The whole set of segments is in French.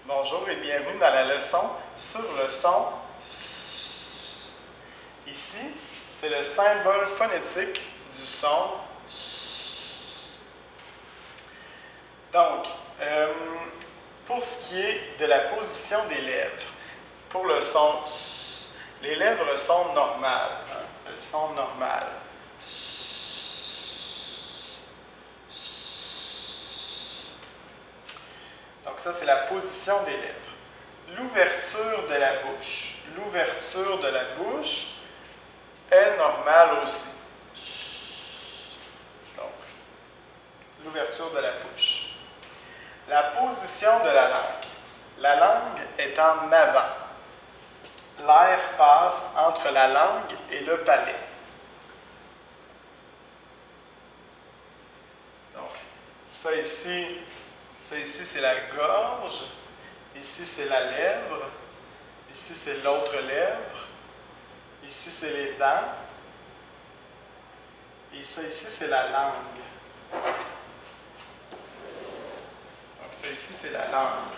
Bonjour et bienvenue dans la leçon sur le son S. Ici, c'est le symbole phonétique du son S. Donc, pour ce qui est de la position des lèvres, pour le son S, les lèvres sont normales. Elles sont normales. Donc ça, c'est la position des lèvres. L'ouverture de la bouche. L'ouverture de la bouche est normale aussi. Donc, l'ouverture de la bouche. La position de la langue. La langue est en avant. L'air passe entre la langue et le palais. Donc, ça ici, c'est la gorge. Ici, c'est la lèvre. Ici, c'est l'autre lèvre. Ici, c'est les dents. Et ça ici, c'est la langue. Donc, ça ici, c'est la langue.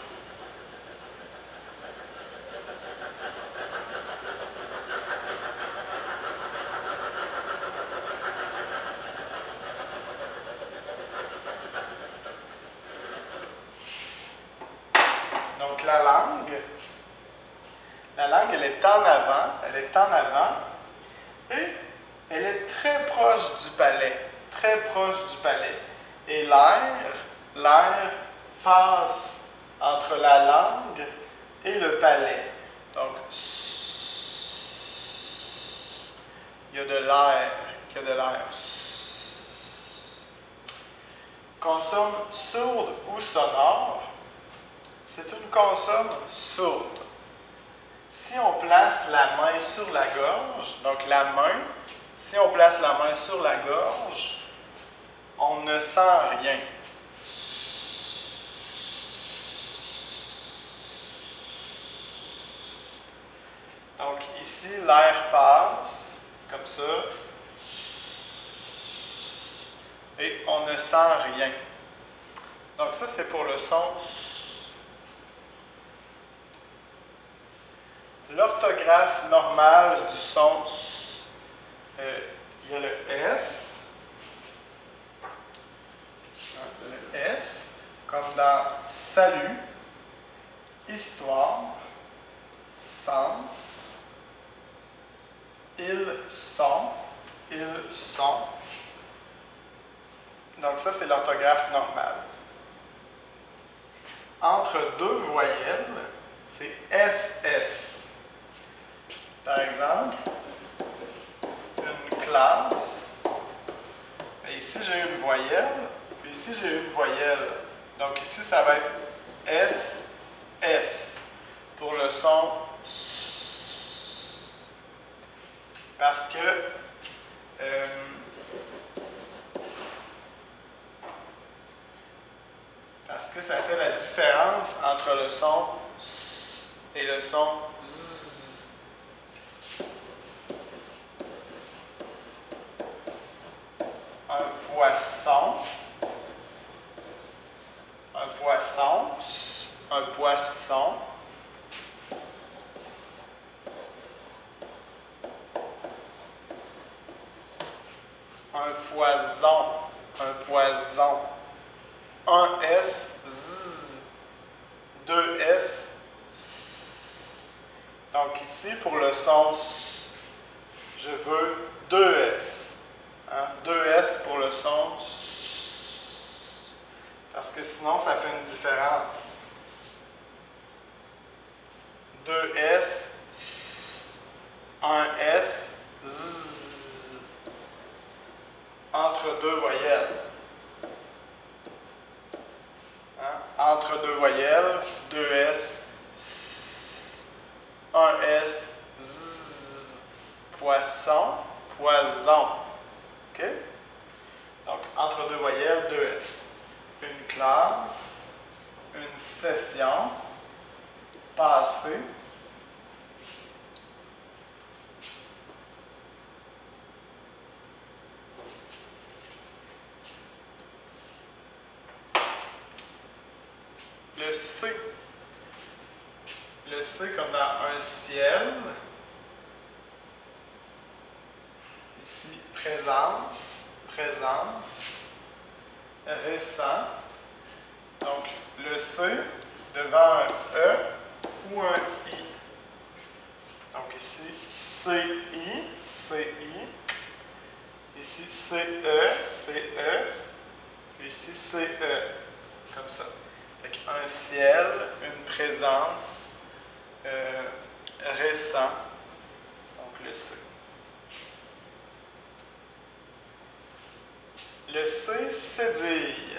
Donc, la langue, elle est en avant, et elle est très proche du palais, Et l'air passe entre la langue et le palais. Donc, il y a de l'air. Consonne sourde ou sonore, c'est une consonne sourde. Si on place la main sur la gorge, donc si on place la main sur la gorge, on ne sent rien. Donc ici, l'air passe, comme ça, et on ne sent rien. Donc ça, c'est pour le son. L'orthographe normale du son, il y a le S. Le S, comme dans salut, histoire, sens, ils sont. Donc ça, c'est l'orthographe normale. Entre deux voyelles, c'est SS. Par exemple, une classe. Et ici, j'ai une voyelle. Puis ici, j'ai une voyelle. Donc ici, ça va être SS pour le son S. Parce que ça fait la différence entre le son S et le son Z. Un poisson, un poisson, un poisson, un poison, un poison, un S, Z, deux S, S. Donc ici, pour le son S, je veux deux S. Deux S pour le son S. Parce que sinon, ça fait une différence. Deux S, S. Un S, Z. Entre deux voyelles. Entre deux voyelles, deux S, S. Un S, Z. Poisson, poison. OK? Donc, entre deux voyelles, deux S. Une classe, une session, passé, le C. le C comme dans un ciel. Ici, présence, récent. Donc, le C devant un E ou un I. Donc ici, CI. Ici, CE. Puis ici, CE. Comme ça. Fait un ciel, une présence, récent. Donc le C. Le C, cédille.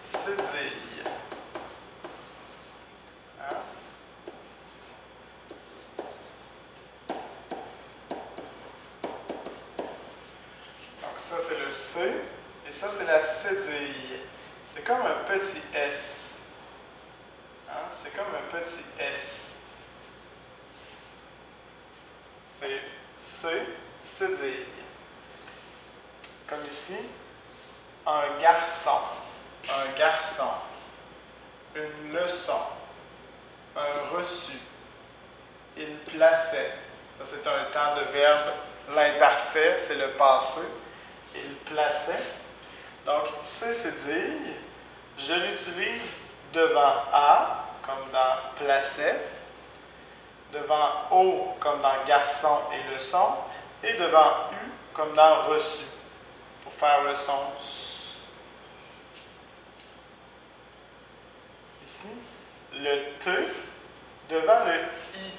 Cédille. Hein? Donc ça, c'est le C. Et ça, c'est la cédille. C'est comme un petit S. Hein? C'est comme un petit S. C'est C, cédille. Comme ici, un garçon, une leçon, un reçu, il plaçait. Ça, c'est un temps de verbe, l'imparfait, c'est le passé. Il plaçait. Donc, c'est dire, je l'utilise devant A, comme dans plaçait, devant O, comme dans garçon et leçon, et devant U, comme dans reçu, pour faire le son. Ici, le T devant le I.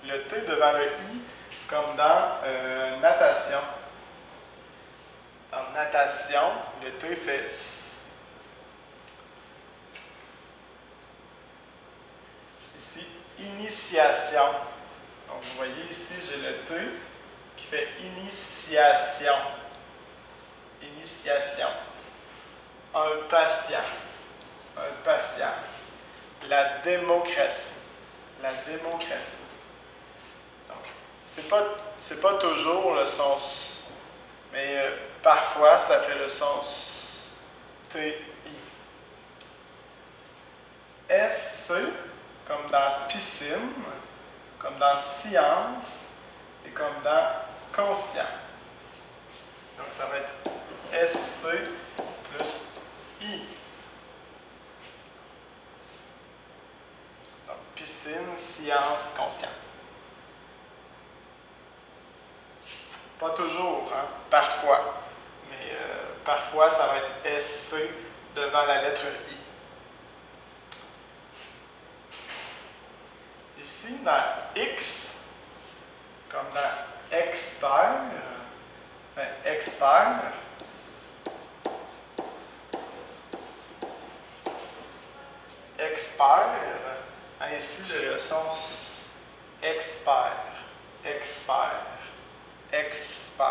Le T devant le I, comme dans natation. En natation, le T fait S. Ici, initiation. Donc, vous voyez ici, j'ai le T qui fait initiation. Initiation. Un patient. Un patient. La démocratie. La démocratie. Donc, c'est pas toujours le son S, mais parfois, ça fait le son T-I. SC, comme dans piscine, comme dans science et comme dans conscient. Donc, ça va être SC plus I. Donc, piscine, science, conscient. Pas toujours, hein? Parfois. Mais parfois, ça va être SC devant la lettre I. Ici, dans X, comme dans expert, ici, j'ai le son expert. Extra.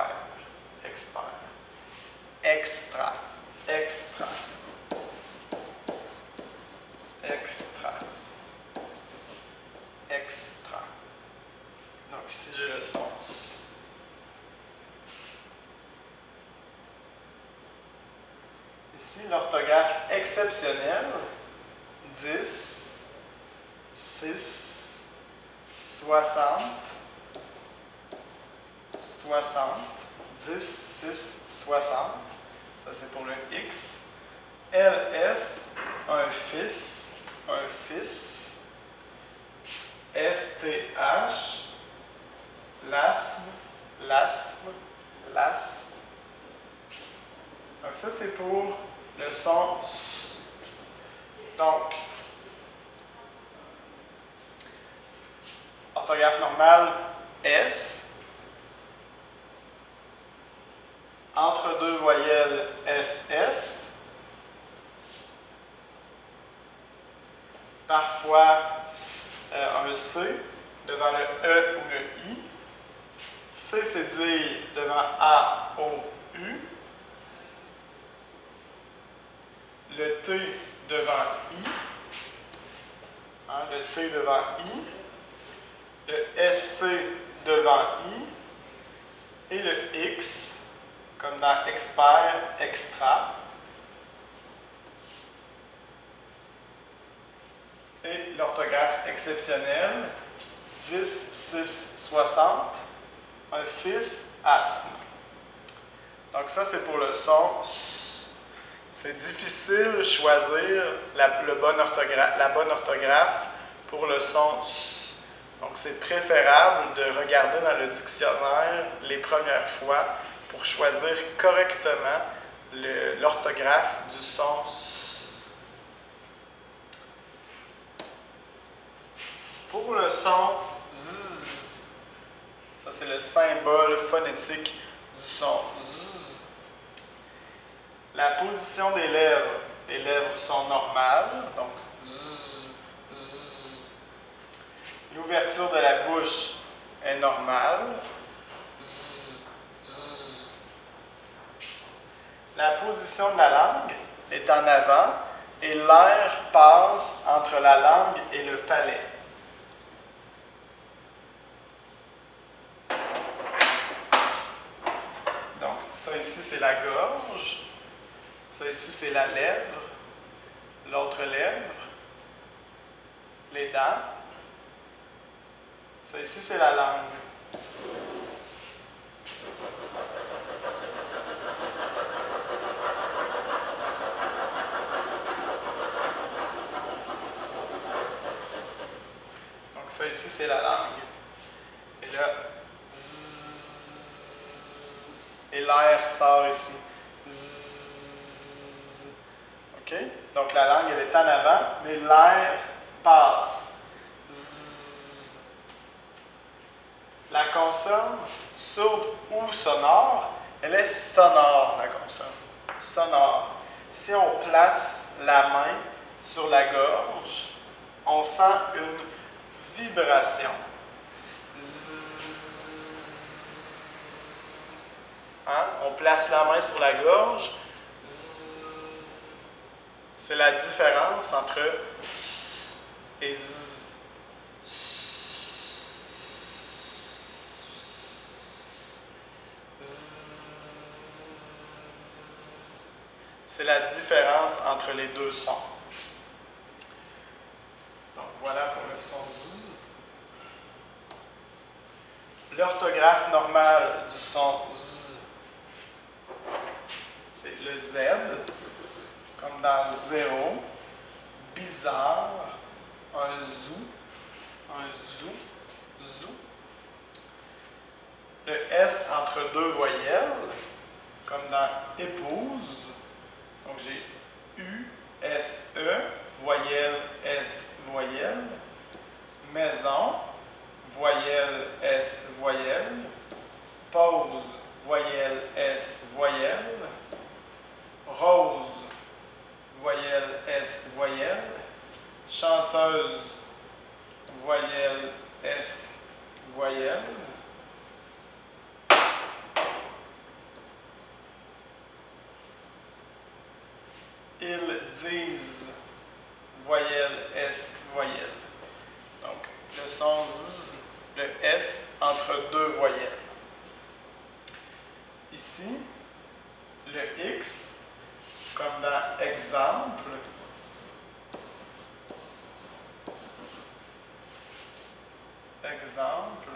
Donc ici, j'ai le son. Ici, l'orthographe exceptionnelle. 10, 6, 60, 10, 6, 60. Ça, c'est pour le X. LS, un fils. STH, l'asthme. Donc ça, c'est pour le son S. Donc, orthographe normale, S. Entre deux voyelles, SS. Parfois, un C devant le E ou le I. C, c'est dire devant A, O, U. Le T devant I. Hein, le T devant I. Le SC devant I. Et le X, comme dans expert, extra. Et l'orthographe exceptionnelle, 10, 6, 60, un fils asthme. Donc ça, c'est pour le son S. C'est difficile de choisir la bonne orthographe pour le son S. Donc c'est préférable de regarder dans le dictionnaire les premières fois pour choisir correctement l'orthographe du son S. Pour le son Z, ça c'est le symbole phonétique du son Z. La position des lèvres sont normales, donc Z, Z. L'ouverture de la bouche est normale, Z, Z. La position de la langue est en avant et l'air passe entre la langue et le palais. Donc, ça ici, c'est la gorge. Ça ici, c'est la lèvre. L'autre lèvre. Les dents. Ça ici, c'est la langue. Donc, ça ici, c'est la langue. Et là, et l'air sort ici. OK? Donc la langue, elle est en avant, mais l'air passe. La consonne, sourde ou sonore, elle est sonore, la consonne. Sonore. Si on place la main sur la gorge, on sent une vibration. Hein? On place la main sur la gorge. C'est la différence entre S et Z. C'est la différence entre les deux sons. Donc voilà pour le son Z. L'orthographe normale du son Z, c'est le Z, comme dans zéro, bizarre, un zou, zou. Le S entre deux voyelles, comme dans épouse. Donc j'ai U, S, E, voyelle, S, voyelle. Maison, voyelle, S, voyelle. Pause, voyelle, S, voyelle. Rose, voyelle, S, voyelle. Chanceuse, voyelle, S, voyelle. Ils disent voyelle, S, voyelle. Donc, le son Z, le S entre deux voyelles. Ici, le X, comme dans exemple. Exemple.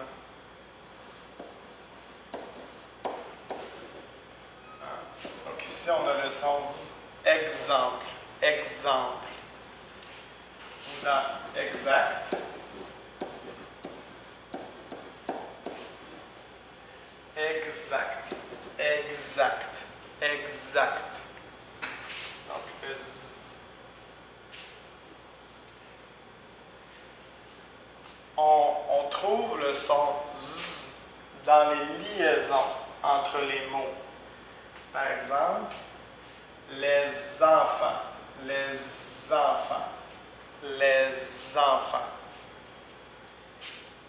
Donc ici, on a le son Z. Exemple, exemple. Ou dans exact. Exact, exact, exact. Donc, le Z. On trouve le son Z dans les liaisons entre les mots. Par exemple, les enfants, les enfants, les enfants.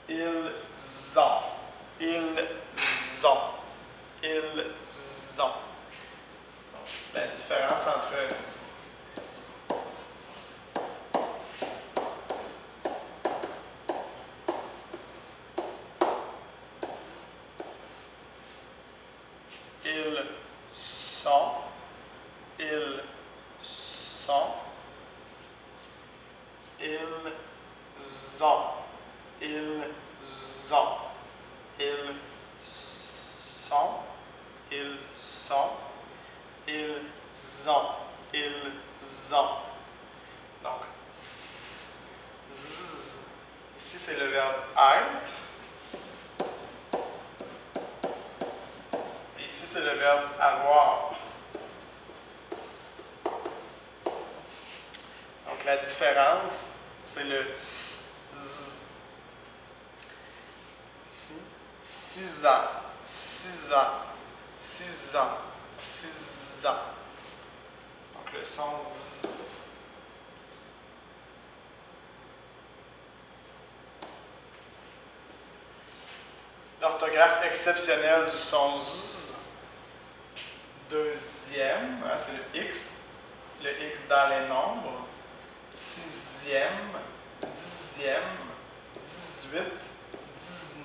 Ils ont, ils ont, ils ont. Donc, la différence entre ils sont, ils sont, ils ont, ils ont. Donc, z. Ici, c'est le verbe être. Ici, c'est le verbe avoir. Donc, la différence, c'est le z. Ici, 6 ans, 6 ans, 6 ans, 6 ans. Donc, le son z. L'orthographe exceptionnelle du son z. Deuxième, hein, c'est le X. Le X dans les nombres. 6e, 10e, 18,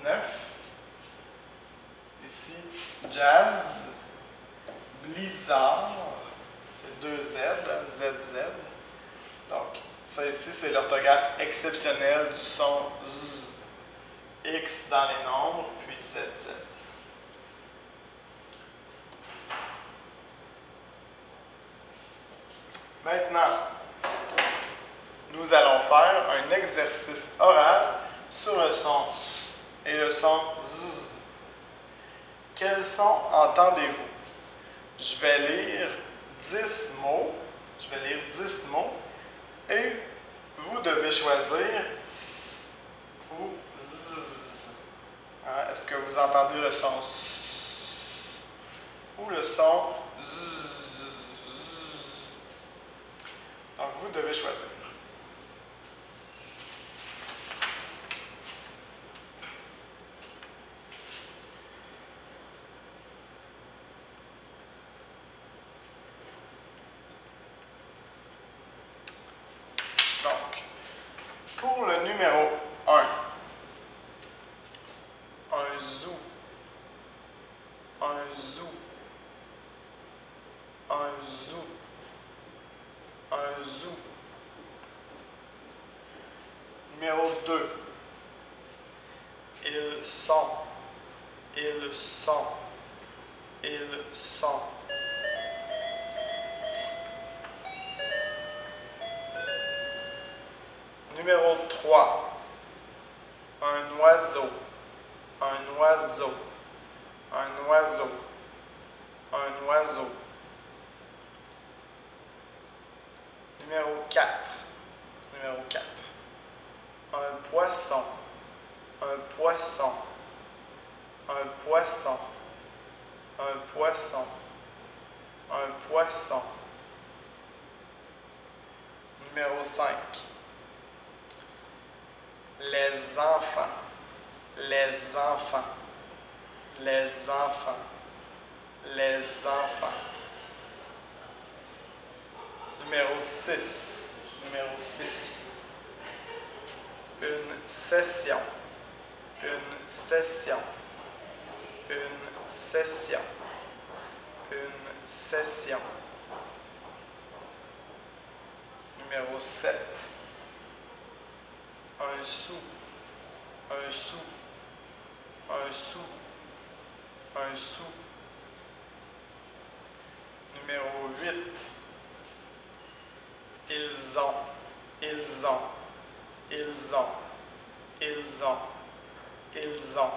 19. Ici, jazz, blizzard, c'est 2Z, ZZ. Donc, ça ici, c'est l'orthographe exceptionnelle du son Z. X dans les nombres, puis ZZ. Maintenant, nous allons faire un exercice oral sur le son S et le son Z. Quels sons entendez-vous? Je vais lire 10 mots. Je vais lire 10 mots et vous devez choisir S ou Z. Hein? Est-ce que vous entendez le son S ou le son Z? Donc, vous devez choisir. Donc, pour le numéro 1, un zoo, un zoo, un zoo, un zoo. Numéro 2, ils sont, ils sont, ils sont. Numéro 3, un oiseau, un oiseau, un oiseau, un oiseau. Numéro 4, numéro 4, un poisson, un poisson, un poisson, un poisson, un poisson. Numéro 5, les enfants, les enfants, les enfants, les enfants. Numéro 6, numéro 6, une session, une session, une session, une session. Numéro 7, un sou, un sou, un sou, un sou. Numéro 8, ils ont, ils ont, ils ont, ils ont, ils ont.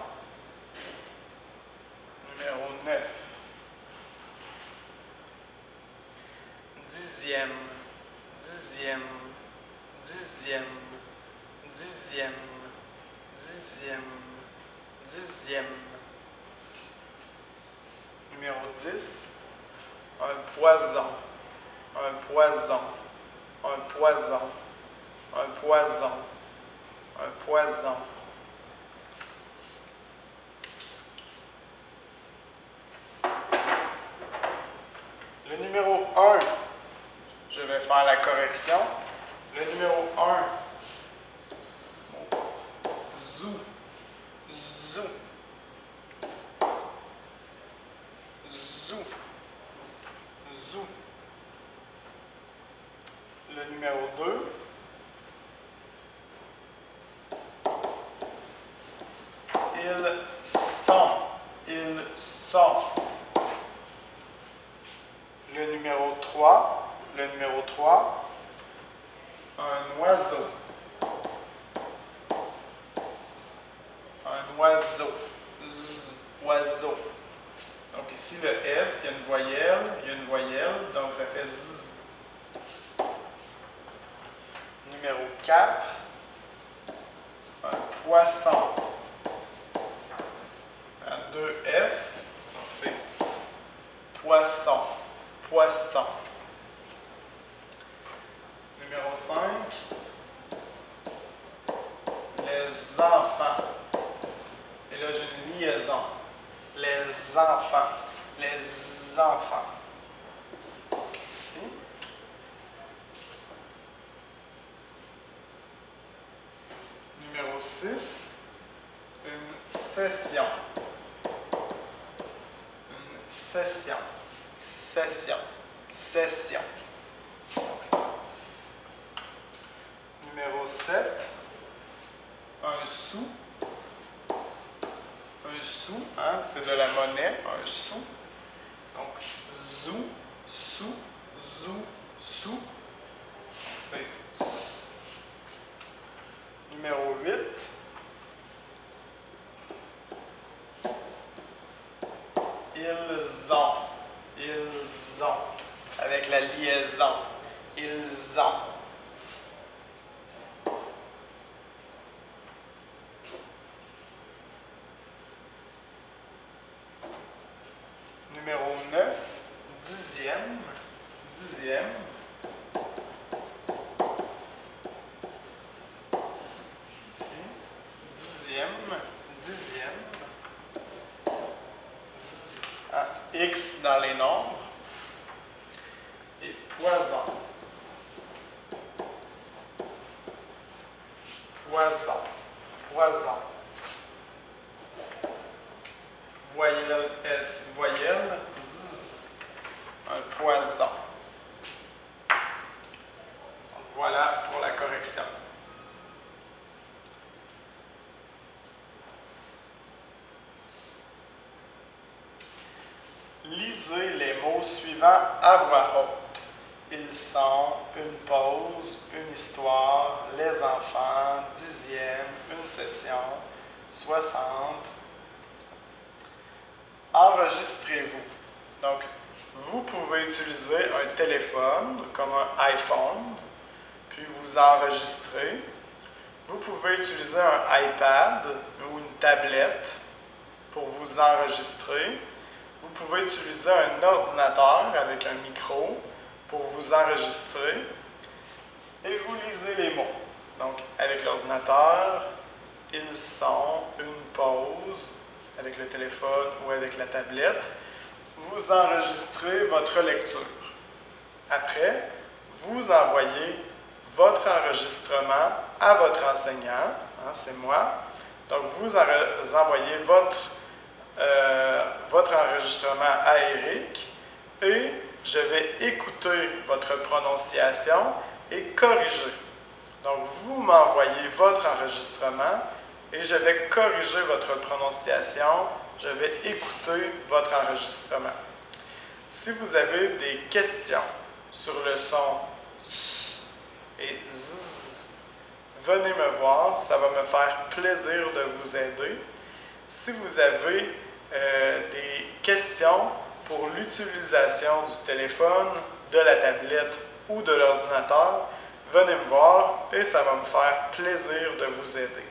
Numéro 9, dixième, dixième, dixième, dixième, dixième, dixième. Numéro 10, un poison, un poison, un poison, un poison, un poison. Le numéro 1, je vais faire la correction. Le numéro 1, zou, zou, zou, zou. Le numéro 2, ils sont, ils sont. Le Le numéro 3, un oiseau. Un oiseau. Z, oiseau. Donc ici, le S, il y a une voyelle, donc ça fait Z. Numéro 4, un poisson. Un 2 S, donc c'est S. Poisson. Poisson. Numéro 5, les enfants. Et là, j'ai une liaison. Les enfants. Les enfants. Ici. Numéro 6, une session. Une session. Session. Session. Donc, ça. Numéro 7, un sou. Un sou, hein, c'est de la monnaie, un sou. Donc, zou, sou, zou, sou. Donc, c'est S. Numéro 8, ils ont. Ils ont. Avec la liaison. Ils ont. Numéro 9, dixième. Dixième. Ici. Dixième. Dixième. Ah, X dans les nombres. Et poison. Poison. Poison. Voyelle S, voyelle Z, un poison. Voilà pour la correction. Lisez les mots suivants à voix haute. Ils sont, une pause, une histoire, les enfants, dixième, une session, 60. Enregistrez-vous. Donc, vous pouvez utiliser un téléphone comme un iPhone, puis vous enregistrez. Vous pouvez utiliser un iPad ou une tablette pour vous enregistrer. Vous pouvez utiliser un ordinateur avec un micro pour vous enregistrer. Et vous lisez les mots. Donc, avec l'ordinateur, ils sont, une pause, avec le téléphone ou avec la tablette, vous enregistrez votre lecture. Après, vous envoyez votre enregistrement à votre enseignant, hein, c'est moi. Donc, vous envoyez votre enregistrement à Eric et je vais écouter votre prononciation et corriger. Donc, vous m'envoyez votre enregistrement et je vais corriger votre prononciation. Je vais écouter votre enregistrement. Si vous avez des questions sur le son S et Z, venez me voir, ça va me faire plaisir de vous aider. Si vous avez des questions pour l'utilisation du téléphone, de la tablette ou de l'ordinateur, venez me voir et ça va me faire plaisir de vous aider.